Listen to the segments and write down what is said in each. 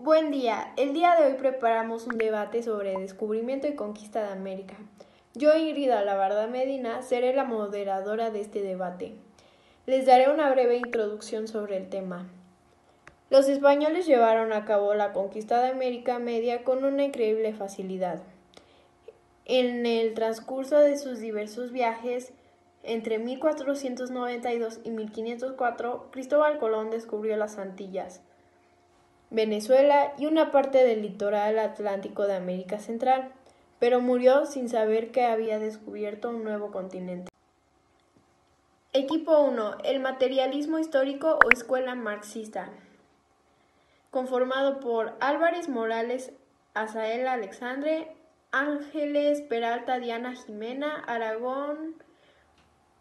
Buen día. El día de hoy preparamos un debate sobre descubrimiento y conquista de América. Yo, Ingrid Alabarda Medina, seré la moderadora de este debate. Les daré una breve introducción sobre el tema. Los españoles llevaron a cabo la conquista de América Media con una increíble facilidad. En el transcurso de sus diversos viajes, entre 1492 y 1504, Cristóbal Colón descubrió las Antillas, Venezuela y una parte del litoral atlántico de América Central, pero murió sin saber que había descubierto un nuevo continente. Equipo 1. El materialismo histórico o escuela marxista, conformado por Álvarez Morales, Azael Alexandre, Ángeles Peralta, Diana Jimena, Aragón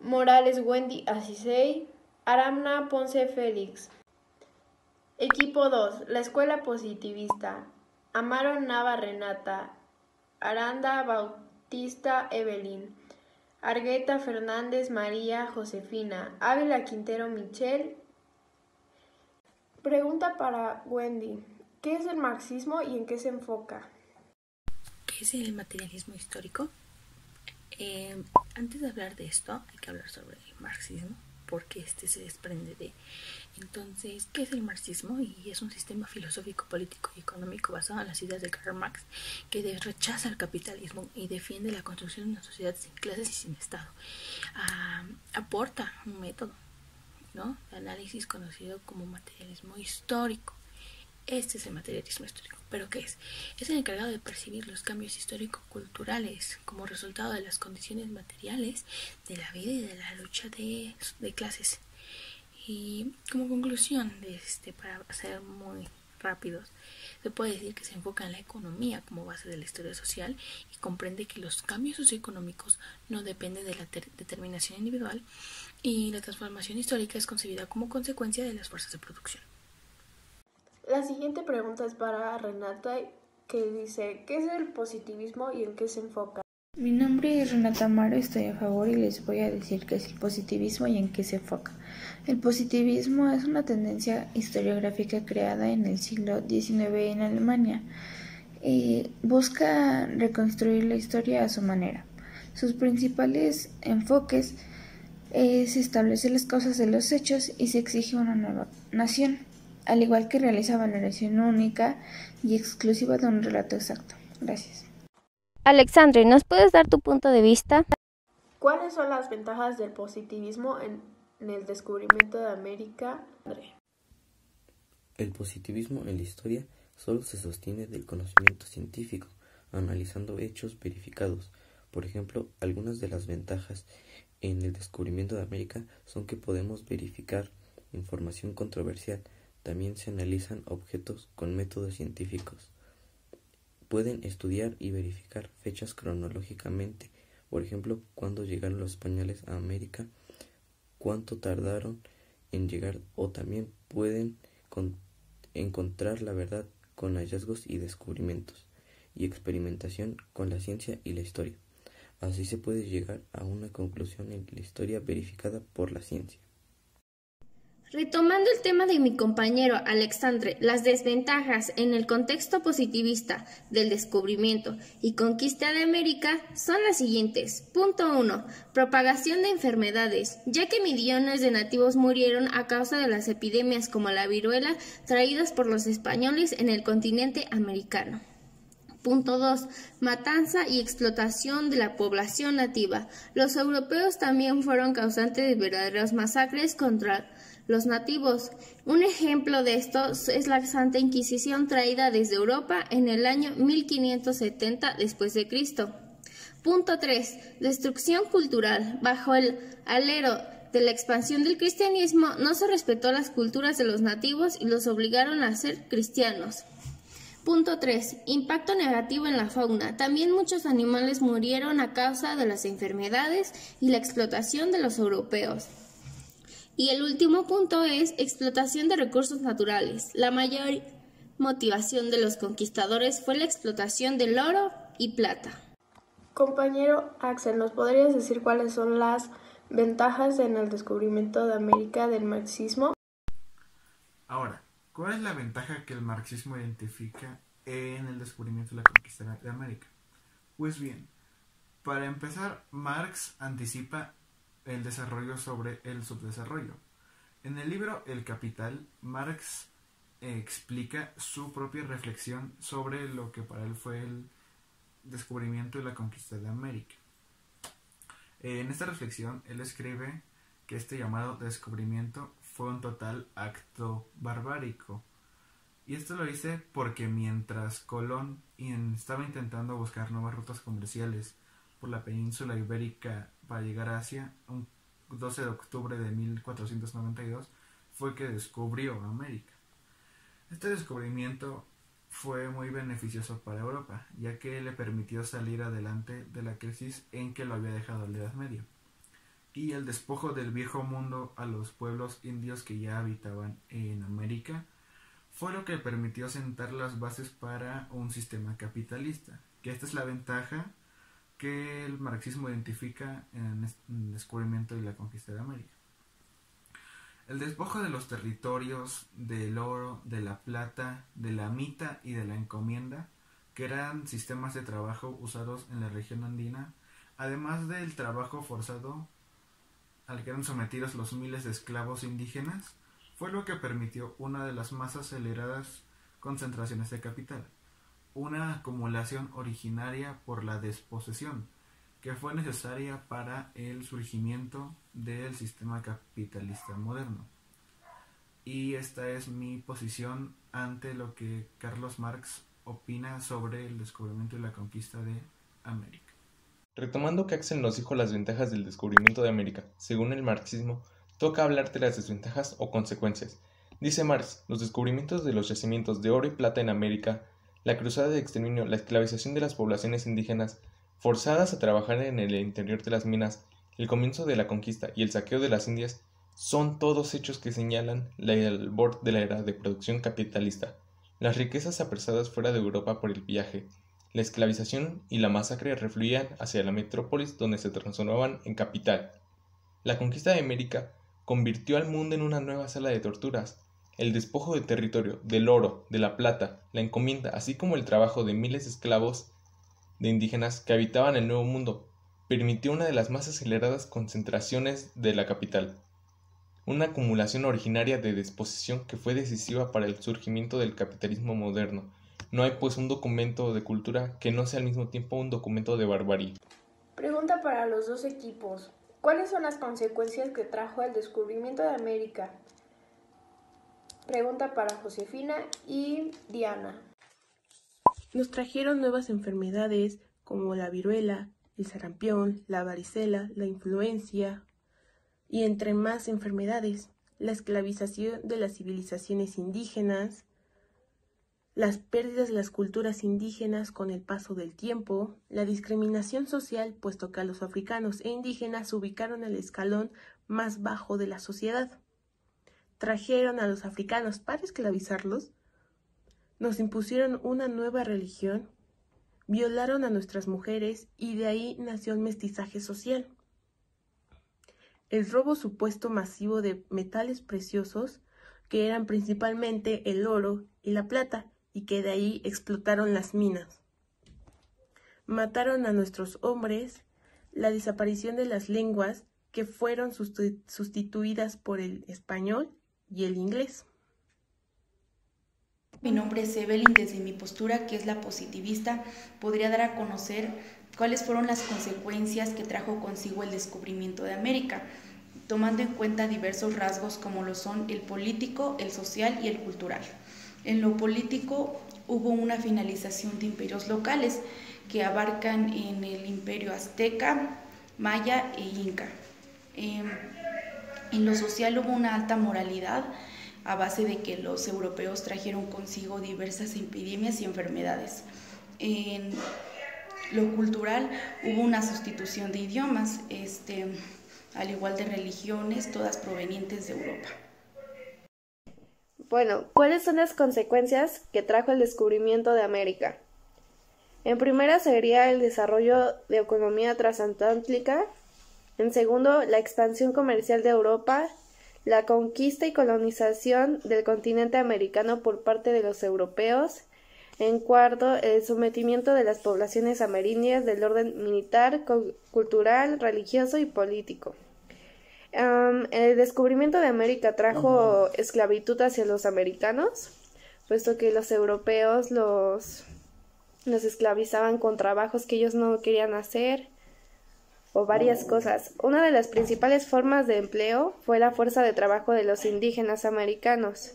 Morales, Wendy Acisey, Aramna Ponce Félix. Equipo 2. La escuela positivista, Amaro Nava Renata, Aranda Bautista Evelyn, Argueta Fernández María Josefina, Ávila Quintero Michelle. Pregunta para Wendy: ¿qué es el marxismo y en qué se enfoca? ¿Qué es el materialismo histórico? Antes de hablar de esto, hay que hablar sobre el marxismo, porque este se desprende de. Entonces, ¿qué es el marxismo? Y es un sistema filosófico, político y económico basado en las ideas de Karl Marx, que rechaza el capitalismo y defiende la construcción de una sociedad sin clases y sin Estado. Aporta un método, ¿no?, de análisis conocido como materialismo histórico. Este es el materialismo histórico. ¿Pero qué es? Es el encargado de percibir los cambios histórico-culturales como resultado de las condiciones materiales de la vida y de la lucha de clases. Y como conclusión de para ser muy rápidos, se puede decir que se enfoca en la economía como base de la historia social y comprende que los cambios socioeconómicos no dependen de la determinación individual, y la transformación histórica es concebida como consecuencia de las fuerzas de producción. La siguiente pregunta es para Renata, que dice: ¿qué es el positivismo y en qué se enfoca? Mi nombre es Renata Amaro, estoy a favor y les voy a decir qué es el positivismo y en qué se enfoca. El positivismo es una tendencia historiográfica creada en el siglo XIX en Alemania. Busca reconstruir la historia a su manera. Sus principales enfoques es establecer las causas de los hechos y se exige una nueva nación, al igual que realiza valoración única y exclusiva de un relato exacto. Gracias. Alexandre, ¿nos puedes dar tu punto de vista? ¿Cuáles son las ventajas del positivismo en el descubrimiento de América? El positivismo en la historia solo se sostiene del conocimiento científico, analizando hechos verificados. Por ejemplo, algunas de las ventajas en el descubrimiento de América son que podemos verificar información controversial. También se analizan objetos con métodos científicos. Pueden estudiar y verificar fechas cronológicamente, por ejemplo, cuándo llegaron los españoles a América, cuánto tardaron en llegar, o también pueden encontrar la verdad con hallazgos y descubrimientos, y experimentación con la ciencia y la historia. Así se puede llegar a una conclusión en la historia verificada por la ciencia. Retomando el tema de mi compañero Alexandre, las desventajas en el contexto positivista del descubrimiento y conquista de América son las siguientes. Punto 1. Propagación de enfermedades, ya que millones de nativos murieron a causa de las epidemias como la viruela traídas por los españoles en el continente americano. Punto 2. Matanza y explotación de la población nativa. Los europeos también fueron causantes de verdaderas masacres contra los nativos. Un ejemplo de esto es la Santa Inquisición traída desde Europa en el año 1570 después de Cristo. Punto 3. Destrucción cultural. Bajo el alero de la expansión del cristianismo, no se respetó las culturas de los nativos y los obligaron a ser cristianos. Punto 3. Impacto negativo en la fauna. También muchos animales murieron a causa de las enfermedades y la explotación de los europeos. Y el último punto es explotación de recursos naturales. La mayor motivación de los conquistadores fue la explotación del oro y plata. Compañero Axel, ¿nos podrías decir cuáles son las ventajas en el descubrimiento de América del marxismo? Ahora, ¿Cuál es la ventaja que el marxismo identifica en el descubrimiento y la conquista de América? Pues bien, para empezar, Marx anticipa el desarrollo sobre el subdesarrollo. En el libro El Capital, Marx explica su propia reflexión sobre lo que para él fue el descubrimiento y la conquista de América. En esta reflexión, él escribe que este llamado descubrimiento fue un total acto barbárico. Y esto lo dice porque mientras Colón estaba intentando buscar nuevas rutas comerciales por la península ibérica para llegar a Asia, un 12 de octubre de 1492 fue que descubrió América. Este descubrimiento fue muy beneficioso para Europa, ya que le permitió salir adelante de la crisis en que lo había dejado la Edad Media, y el despojo del viejo mundo a los pueblos indios que ya habitaban en América fue lo que permitió sentar las bases para un sistema capitalista, que esta es la ventaja que el marxismo identifica en el descubrimiento y la conquista de América. El despojo de los territorios, del oro, de la plata, de la mita y de la encomienda, que eran sistemas de trabajo usados en la región andina, además del trabajo forzado al que eran sometidos los miles de esclavos indígenas, fue lo que permitió una de las más aceleradas concentraciones de capital, una acumulación originaria por la desposesión, que fue necesaria para el surgimiento del sistema capitalista moderno. Y esta es mi posición ante lo que Carlos Marx opina sobre el descubrimiento y la conquista de América. Retomando que Axel nos dijo las ventajas del descubrimiento de América, según el marxismo, toca hablar de las desventajas o consecuencias. Dice Marx, los descubrimientos de los yacimientos de oro y plata en América, la cruzada de exterminio, la esclavización de las poblaciones indígenas, forzadas a trabajar en el interior de las minas, el comienzo de la conquista y el saqueo de las Indias, son todos hechos que señalan el albor de la era de producción capitalista, las riquezas apresadas fuera de Europa por el viaje, la esclavización y la masacre refluían hacia la metrópolis donde se transformaban en capital. La conquista de América convirtió al mundo en una nueva sala de torturas. El despojo de territorio, del oro, de la plata, la encomienda, así como el trabajo de miles de esclavos de indígenas que habitaban el Nuevo Mundo, permitió una de las más aceleradas concentraciones de la capital. Una acumulación originaria de desposesión que fue decisiva para el surgimiento del capitalismo moderno. No hay pues un documento de cultura que no sea al mismo tiempo un documento de barbarie. Pregunta para los dos equipos. ¿Cuáles son las consecuencias que trajo el descubrimiento de América? Pregunta para Josefina y Diana. Nos trajeron nuevas enfermedades como la viruela, el sarampión, la varicela, la influencia y entre más enfermedades, la esclavización de las civilizaciones indígenas, las pérdidas de las culturas indígenas con el paso del tiempo, la discriminación social, puesto que a los africanos e indígenas se ubicaron en el escalón más bajo de la sociedad. Trajeron a los africanos para esclavizarlos, nos impusieron una nueva religión, violaron a nuestras mujeres y de ahí nació el mestizaje social. El robo supuesto masivo de metales preciosos, que eran principalmente el oro y la plata, y que de ahí explotaron las minas. Mataron a nuestros hombres, la desaparición de las lenguas que fueron sustituidas por el español y el inglés. Mi nombre es Evelyn. Desde mi postura, que es la positivista, podría dar a conocer cuáles fueron las consecuencias que trajo consigo el descubrimiento de América, tomando en cuenta diversos rasgos como lo son el político, el social y el cultural. En lo político hubo una finalización de imperios locales que abarcan en el imperio azteca, maya e inca. En lo social hubo una alta moralidad a base de que los europeos trajeron consigo diversas epidemias y enfermedades. En lo cultural hubo una sustitución de idiomas, al igual de religiones, todas provenientes de Europa. Bueno, ¿cuáles son las consecuencias que trajo el descubrimiento de América? En primera sería el desarrollo de economía transatlántica. En segundo, la expansión comercial de Europa, la conquista y colonización del continente americano por parte de los europeos. En cuarto, el sometimiento de las poblaciones amerindias del orden militar, cultural, religioso y político. El descubrimiento de América trajo esclavitud hacia los americanos, puesto que los europeos los esclavizaban con trabajos que ellos no querían hacer, o varias cosas. Una de las principales formas de empleo fue la fuerza de trabajo de los indígenas americanos.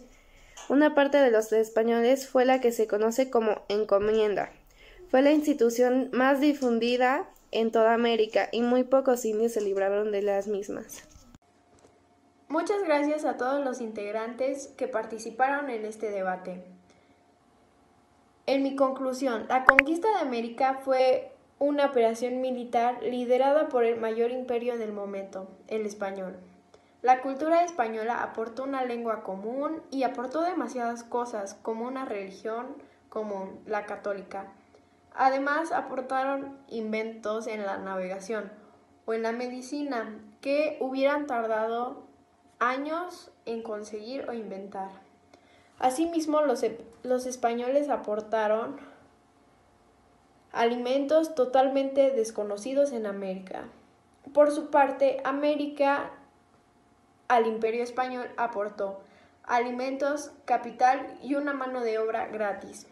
Una parte de los españoles fue la que se conoce como encomienda. Fue la institución más difundida en toda América y muy pocos indios se libraron de las mismas. Muchas gracias a todos los integrantes que participaron en este debate. En mi conclusión, la conquista de América fue una operación militar liderada por el mayor imperio en el momento, el español. La cultura española aportó una lengua común y aportó demasiadas cosas, como una religión común, la católica. Además, aportaron inventos en la navegación o en la medicina que hubieran tardado años en conseguir o inventar. Asimismo, los españoles aportaron alimentos totalmente desconocidos en América. Por su parte, América al Imperio Español aportó alimentos, capital y una mano de obra gratis,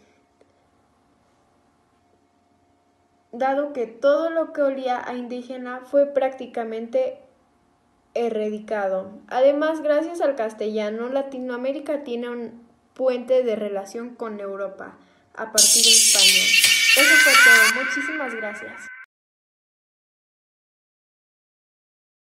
dado que todo lo que olía a indígena fue prácticamente erradicado. Además, gracias al castellano, Latinoamérica tiene un puente de relación con Europa a partir del español. Eso fue todo. Muchísimas gracias.